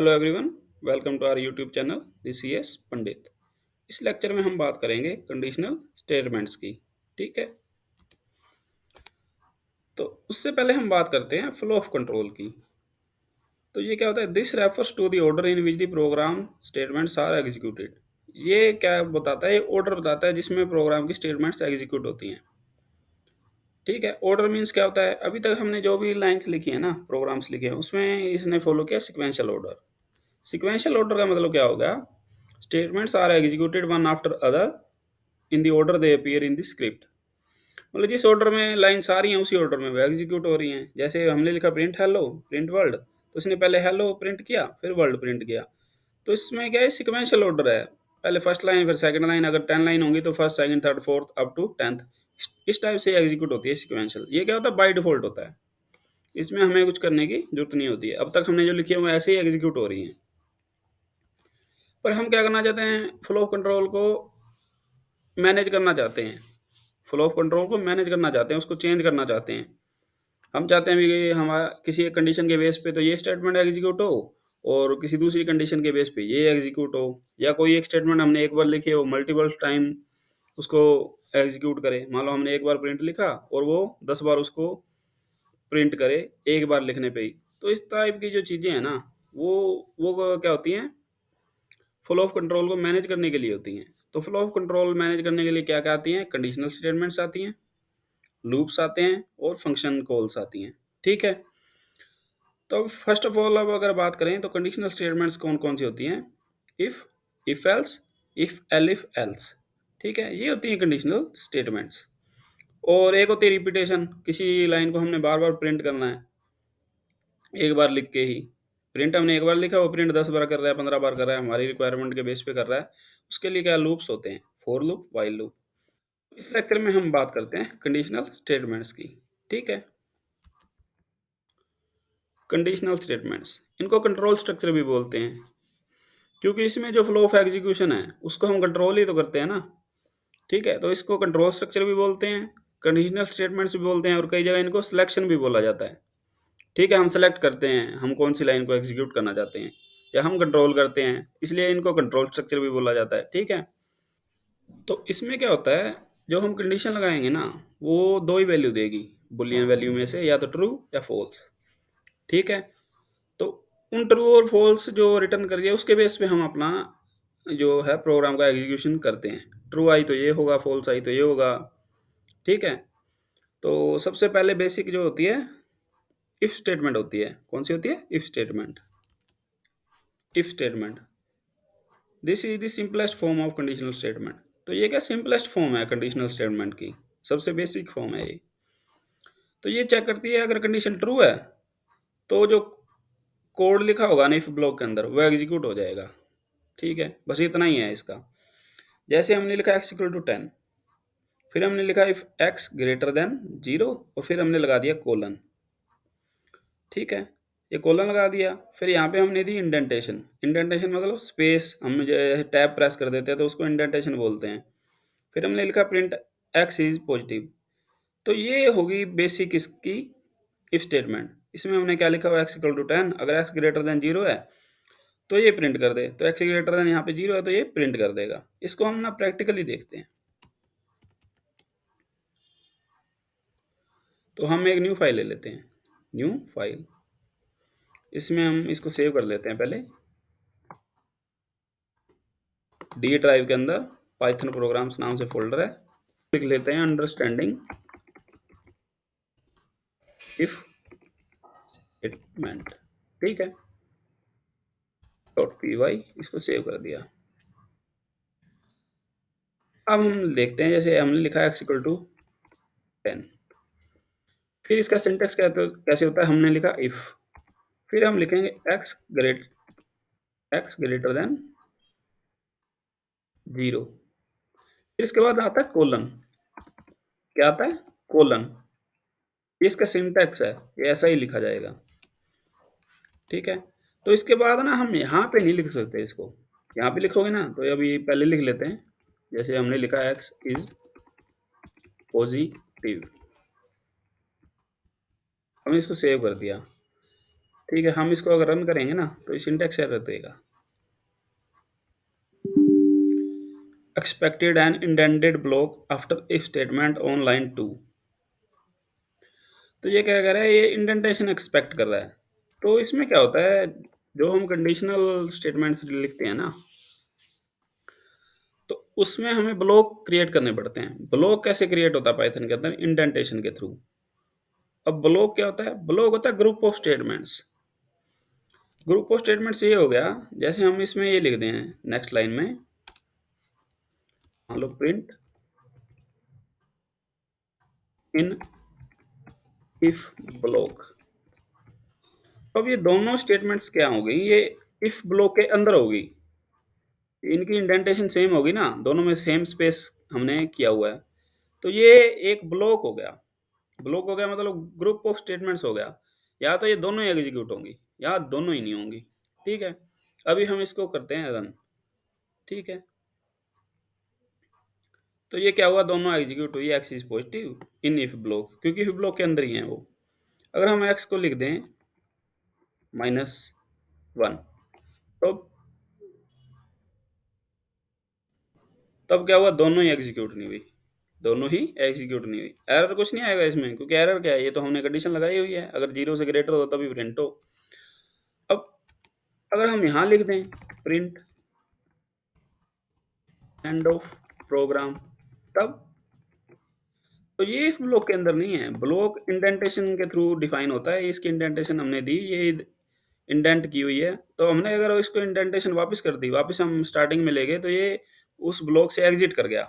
Hello everyone, welcome to our YouTube channel this is Pandit. इस lecture में हम बात करेंगे कंडीशनल स्टेटमेंट्स की। ठीक है, तो उससे पहले हम बात करते हैं फ्लो ऑफ कंट्रोल की। तो ये क्या होता है? This refers to the order in which the program statements are executed. ये क्या बताता है? ये ऑर्डर बताता है जिसमें प्रोग्राम की स्टेटमेंट्स एग्जीक्यूट होती हैं। ठीक है, ऑर्डर मीन्स क्या होता है? अभी तक हमने जो भी लाइन्स लिखी है ना, प्रोग्राम्स लिखे हैं, उसमें इसने फॉलो किया सिक्वेंशियल ऑर्डर। सिक्वेंशियल ऑर्डर का मतलब क्या होगा? Statements are executed one after other in the order they appear in the script. मतलब जिस ऑर्डर में लाइन्स आ रही हैं उसी ऑर्डर में वो एग्जीक्यूट हो रही हैं। जैसे हमने लिखा प्रिंट हेलो, प्रिंट वर्ल्ड, तो उसने पहले हेलो प्रिंट किया, फिर वर्ल्ड प्रिंट किया। तो इसमें क्या है? सिक्वेंशियल ऑर्डर है। पहले फर्स्ट लाइन, फिर सेकंड लाइन। अगर 10 लाइन होंगी तो first, second, third, fourth up to 10th। इस टाइप से एग्जीक्यूट होती है सिक्वेंशियल। ये क्या होता है? बाय डिफॉल्ट होता है। इसमें हमें कुछ करने की जरूरत नहीं होती है। अब तक हमने जो लिखी है वो ऐसे ही एग्जीक्यूट हो रही हैं। पर हम क्या करना चाहते हैं? फ्लो कंट्रोल को मैनेज करना चाहते हैं। फ्लो ऑफ कंट्रोल को मैनेज करना चाहते हैं, उसको चेंज करना चाहते हैं। हम चाहते हैं भी कि हमारा किसी एक कंडीशन के बेस पे तो ये स्टेटमेंट एग्जीक्यूट हो, और किसी दूसरी कंडीशन के बेस पे ये एग्जीक्यूट हो, या कोई एक स्टेटमेंट हमने एक बार लिखी हो मल्टीपल टाइम उसको एग्जीक्यूट करे। मान लो हमने एक बार प्रिंट लिखा और वो 10 बार उसको प्रिंट करे एक बार लिखने पे ही। तो इस टाइप की जो चीज़ें हैं ना, वो क्या होती हैं? फ्लो ऑफ कंट्रोल को मैनेज करने के लिए होती हैं। तो फ्लो ऑफ कंट्रोल मैनेज करने के लिए क्या क्या आती हैं? कंडीशनल स्टेटमेंट्स आती हैं, लूप्स आते हैं, और फंक्शन कॉल्स आती हैं। ठीक है, तो अब फर्स्ट ऑफ ऑल अब अगर बात करें तो कंडीशनल स्टेटमेंट्स कौन कौन सी होती हैं? If else, if elif else. ठीक है, ये होती हैं कंडीशनल स्टेटमेंट्स। और एक होती है रिपीटेशन। किसी लाइन को हमने बार बार प्रिंट करना है, एक बार लिख के ही। प्रिंट हमने एक बार लिखा, वो प्रिंट 10 बार कर रहा है, 15 बार कर रहा है, हमारी रिक्वायरमेंट के बेस पे कर रहा है। उसके लिए क्या लूप्स होते हैं? For loop, while loop. इस लेक्चर में हम बात करते हैं कंडीशनल स्टेटमेंट्स की। ठीक है, कंडीशनल स्टेटमेंट्स, इनको कंट्रोल स्ट्रक्चर भी बोलते हैं, क्योंकि इसमें जो फ्लो ऑफ एग्जीक्यूशन है उसको हम कंट्रोल ही तो करते हैं ना। ठीक है, तो इसको कंट्रोल स्ट्रक्चर भी बोलते हैं, कंडीशनल स्टेटमेंट्स भी बोलते हैं, और कई जगह इनको सिलेक्शन भी बोला जाता है। ठीक है, हम सेलेक्ट करते हैं हम कौन सी लाइन को एग्जीक्यूट करना चाहते हैं, या हम कंट्रोल करते हैं, इसलिए इनको कंट्रोल स्ट्रक्चर भी बोला जाता है। ठीक है, तो इसमें क्या होता है? जो हम कंडीशन लगाएंगे ना, वो दो ही वैल्यू देगी बुलियन वैल्यू में से, या तो ट्रू या फॉल्स। ठीक है, तो उन ट्रू और फॉल्स जो रिटर्न कर दिया उसके बेस पे हम अपना जो है प्रोग्राम का एग्जीक्यूशन करते हैं। ट्रू आई तो ये होगा, फॉल्स आई तो ये होगा। ठीक है, तो सबसे पहले बेसिक जो होती है इफ स्टेटमेंट होती है। कौन सी होती है? If statement. If statement, this is the simplest form of conditional statement. तो ये क्या सिंपलेस्ट फॉर्म है कंडीशनल स्टेटमेंट की? सबसे बेसिक फॉर्म है ये। तो ये चेक करती है अगर कंडीशन ट्रू है तो जो कोड लिखा होगा ना इफ ब्लॉक के अंदर वो एग्जीक्यूट हो जाएगा। ठीक है, बस इतना ही है इसका। जैसे हमने लिखा x इक्वल टू 10, फिर हमने लिखा इफ x ग्रेटर देन 0, और फिर हमने लगा दिया कोलन। ठीक है, ये कोलन लगा दिया। फिर यहाँ पे हमने दी इंडेंटेशन। इंडेंटेशन मतलब स्पेस, हम टैब प्रेस कर देते हैं तो उसको इंडेंटेशन बोलते हैं। फिर हमने लिखा प्रिंट x इज पॉजिटिव। तो ये होगी बेसिक इसकी इफ स्टेटमेंट। इसमें हमने क्या लिखा हुआ? x इक्वल टू 10, अगर x ग्रेटर देन 0 है तो ये प्रिंट कर दे, तो x ग्रेटर देन यहाँ पे 0 है तो ये प्रिंट कर देगा। इसको हम ना प्रैक्टिकली देखते हैं। तो हम एक न्यू फाइल ले लेते हैं, न्यू फाइल। इसमें हम इसको सेव कर लेते हैं पहले। डी ड्राइव के अंदर पाइथन प्रोग्राम्स नाम से फोल्डर है, लिख लेते हैं अंडरस्टैंडिंग इफ स्टेटमेंट। ठीक है, .py, इसको सेव कर दिया। अब हम देखते हैं, जैसे हमने लिखा x इक्वल टू 10, फिर इसका सिंटेक्स कैसे होता है? हमने लिखा इफ, फिर हम लिखेंगे x ग्रेटर देन 0, फिर इसके बाद आता है कोलन। क्या आता है? कोलन। ये इसका सिंटेक्स है, ये ऐसा ही लिखा जाएगा। ठीक है, तो इसके बाद ना हम यहाँ पे नहीं लिख सकते इसको। यहाँ पे लिखोगे ना तो अभी पहले लिख लेते हैं। जैसे हमने लिखा x इज पॉजिटिव, हमने इसको सेव कर दिया। ठीक है, हम इसको अगर रन करेंगे ना तो ये सिंटैक्स एरर देगा। Expected and indented block after if statement on line 2। तो ये क्या कर रहा है, ये इंडेंटेशन एक्सपेक्ट कर रहा है। तो इसमें क्या होता है, जो हम कंडीशनल स्टेटमेंट्स लिखते हैं ना, तो उसमें हमें ब्लॉक क्रिएट करने पड़ते हैं। ब्लॉक कैसे क्रिएट होता है पाइथन के अंदर, इंडेंटेशन के थ्रू। अब ब्लॉक क्या होता है, ब्लॉक होता है group of statements. Group of statements ये हो गया, जैसे हम इसमें ये लिख दें नेक्स्ट लाइन में, मान लो प्रिंट इन इफ ब्लॉक। अब ये दोनों स्टेटमेंट्स क्या हो गई, ये इफ ब्लॉक के अंदर होगी। इनकी इंडेंटेशन सेम होगी ना, दोनों में सेम स्पेस हमने किया हुआ है। तो ये एक ब्लॉक हो गया। ब्लॉक हो गया मतलब ग्रुप ऑफ स्टेटमेंट्स हो गया। या तो ये दोनों ही एग्जीक्यूट होंगी या दोनों ही नहीं होंगी। ठीक है, अभी हम इसको करते हैं रन। ठीक है, तो ये क्या हुआ, दोनों एग्जीक्यूट हुई, x is positive in if block, क्योंकि इफ ब्लॉक के अंदर ही है वो। अगर हम एक्स को लिख दें -1, तो तब क्या हुआ, दोनों ही एग्जीक्यूट नहीं हुई। दोनों ही एग्जीक्यूट नहीं हुई। एरर कुछ नहीं आएगा इसमें, क्योंकि एरर क्या है, ये तो हमने कंडीशन लगाई हुई है, अगर 0 से ग्रेटर हो तभी प्रिंट हो। अब अगर हम यहाँ लिख दें प्रिंट एंड ऑफ प्रोग्राम, तब तो ये इफ ब्लॉक के अंदर नहीं है, ब्लॉक इंडेंटेशन के थ्रू डिफाइन होता है। इसकी इंडेंटेशन हमने दी, ये इंडेंट की हुई है, तो हमने अगर इसको इंडेंटेशन वापस कर दी, वापस हम स्टार्टिंग में ले गए, तो ये उस ब्लॉक से एग्जिट कर गया।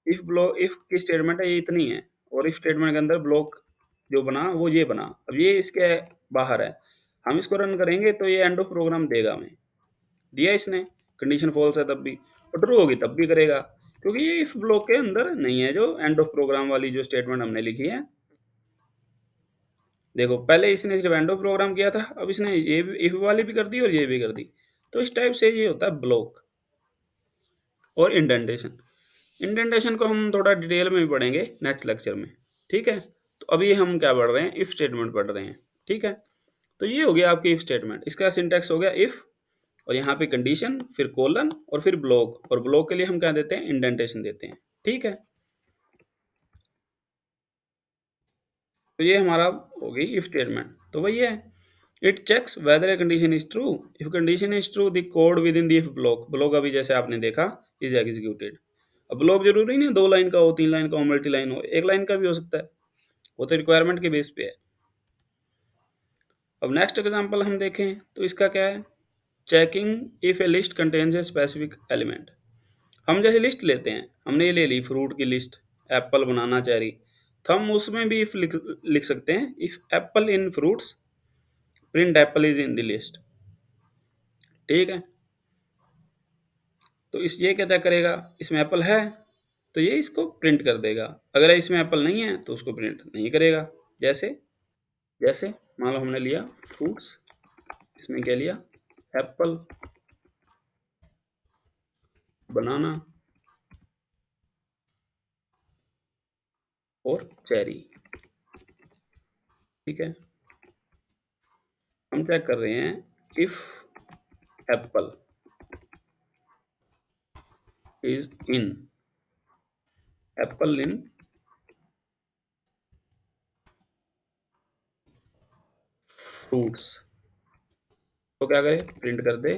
इफ ब्लॉक, इफ की स्टेटमेंट है ये इतनी है, और इफ स्टेटमेंट के अंदर ब्लॉक जो बना वो ये बना। अब ये इसके बाहर है, हम इसको रन करेंगे तो ये एंड ऑफ प्रोग्राम देगा हमें। दिया इसने, कंडीशन फॉल्स है तब भी, और ट्रू होगी तब भी करेगा, क्योंकि ये इफ ब्लॉक के अंदर नहीं है, जो एंड ऑफ प्रोग्राम वाली जो स्टेटमेंट हमने लिखी है। देखो, पहले इसने सिर्फ एंड ऑफ प्रोग्राम किया था, अब इसने ये भी इफ वाली भी कर दी और ये भी कर दी। तो इस टाइप से ये होता है ब्लॉक और इंडेंटेशन। इंडेंटेशन को हम थोड़ा डिटेल में भी पढ़ेंगे नेक्स्ट लेक्चर में। ठीक है, तो अभी हम क्या पढ़ रहे हैं, इफ स्टेटमेंट पढ़ रहे हैं। ठीक है, तो ये हो गया आपकी इफ स्टेटमेंट। इसका सिंटैक्स हो गया इफ, और यहाँ पे कंडीशन, फिर कोलन, और फिर ब्लॉक। और ब्लॉक के लिए हम क्या देते हैं, इंडेंटेशन देते हैं। ठीक है, तो ये हमारा हो गई इफ स्टेटमेंट। तो वही है, it checks whether a condition is true. If condition is true the code within the if block. Block अभी जैसे आपने देखा इज एग्जीक्यूटेड। अब ब्लॉक जरूरी नहीं 2 लाइन का हो, 3 लाइन का हो, मल्टी लाइन हो, 1 लाइन का भी हो सकता है, वो तो रिक्वायरमेंट के बेस पे है। अब नेक्स्ट एग्जांपल हम देखें तो इसका क्या है, checking if A list contains a specific element. हम जैसे लिस्ट लेते हैं, हमने ये ले ली फ्रूट की लिस्ट, एप्पल, बनाना, चेरी, तो हम उसमें भी इफ लिख सकते हैं, if Apple in fruits print Apple is in the list. ठीक है, तो इस ये क्या क्या करेगा, इसमें एप्पल है तो ये इसको प्रिंट कर देगा, अगर इसमें एप्पल नहीं है तो उसको प्रिंट नहीं करेगा। जैसे जैसे मान लो हमने लिया फ्रूट्स, इसमें क्या लिया, एप्पल, बनाना और चेरी। ठीक है, हम चेक कर रहे हैं if apple is in, apple in fruits, तो क्या करे, प्रिंट कर दे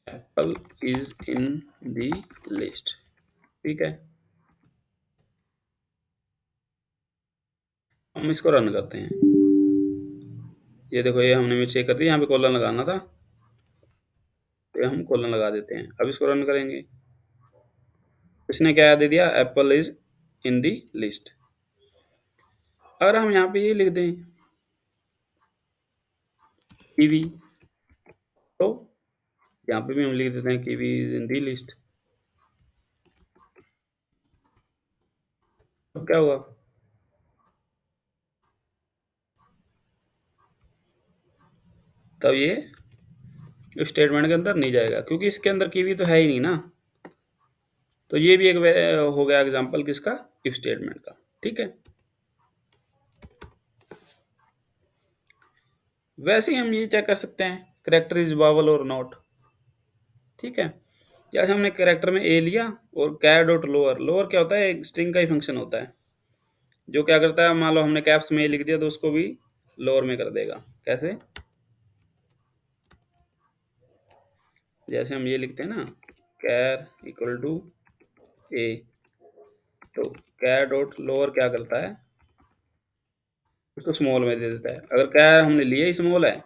apple is in the list. ठीक है, हम इसको रन करते हैं। ये देखो, ये हमने चेक कर दिया, यहाँ पे कॉलन लगाना था, तो हम कॉलन लगा देते हैं। अब इसको रन करेंगे, इसने क्या दे दिया, Apple is in the list. अगर हम यहाँ पे ये लिख दें कीवी, तो यहाँ पे भी हम लिख देते हैं kiwi is in the list. तो क्या हुआ, तब ये स्टेटमेंट के अंदर नहीं जाएगा, क्योंकि इसके अंदर कीवी तो है ही नहीं ना। तो ये भी एक हो गया एग्जांपल किसका, इफ स्टेटमेंट का। ठीक है, वैसे ही हम ये चेक कर सकते हैं करेक्टर इज वावल और नॉट। ठीक है, जैसे हमने करेक्टर में ए लिया और कैर डॉट लोअर, लोअर क्या होता है, एक स्ट्रिंग का ही फंक्शन होता है जो क्या करता है, मान लो हमने कैप्स में ए लिख दिया तो उसको भी लोअर में कर देगा। कैसे, जैसे हम ये लिखते हैं ना, कैर इक्वल टू ए, तो कैर डॉट लोअर क्या करता है, उसको स्मॉल में दे देता है। अगर कैर हमने लिया ही स्मॉल है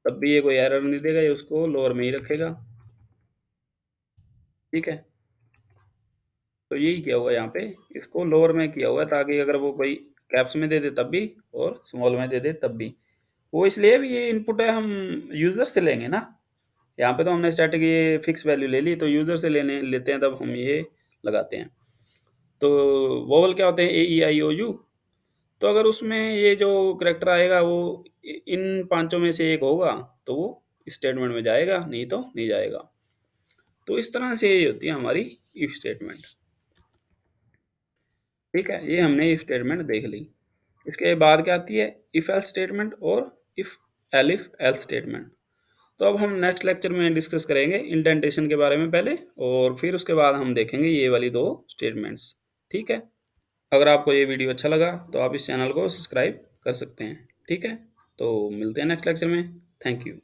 तब भी ये कोई एरर नहीं देगा, ये उसको लोअर में ही रखेगा। ठीक है, तो यही किया हुआ है यहाँ पे, इसको लोअर में किया हुआ है ताकि अगर वो कोई कैप्स में दे दे तब भी और स्मॉल में दे दे तब भी। वो इसलिए भी ये इनपुट है, हम यूजर से लेंगे ना। यहाँ पे तो हमने स्टैटिक ये फिक्स वैल्यू ले ली, तो यूजर से लेने लेते हैं तब हम ये लगाते हैं। तो वोवल क्या होते हैं, ए ई आई ओ यू। तो अगर उसमें ये जो करेक्टर आएगा वो इन पांचों में से एक होगा तो वो स्टेटमेंट में जाएगा, नहीं तो नहीं जाएगा। तो इस तरह से ये होती है हमारी इफ स्टेटमेंट। ठीक है, ये हमने इफ स्टेटमेंट देख ली। इसके बाद क्या आती है, इफ एल्स स्टेटमेंट और इफ एलिफ एल्स स्टेटमेंट। तो अब हम नेक्स्ट लेक्चर में डिस्कस करेंगे इंडेंटेशन के बारे में पहले, और फिर उसके बाद हम देखेंगे ये वाली दो स्टेटमेंट्स। ठीक है, अगर आपको ये वीडियो अच्छा लगा तो आप इस चैनल को सब्सक्राइब कर सकते हैं। ठीक है, तो मिलते हैं नेक्स्ट लेक्चर में। Thank you.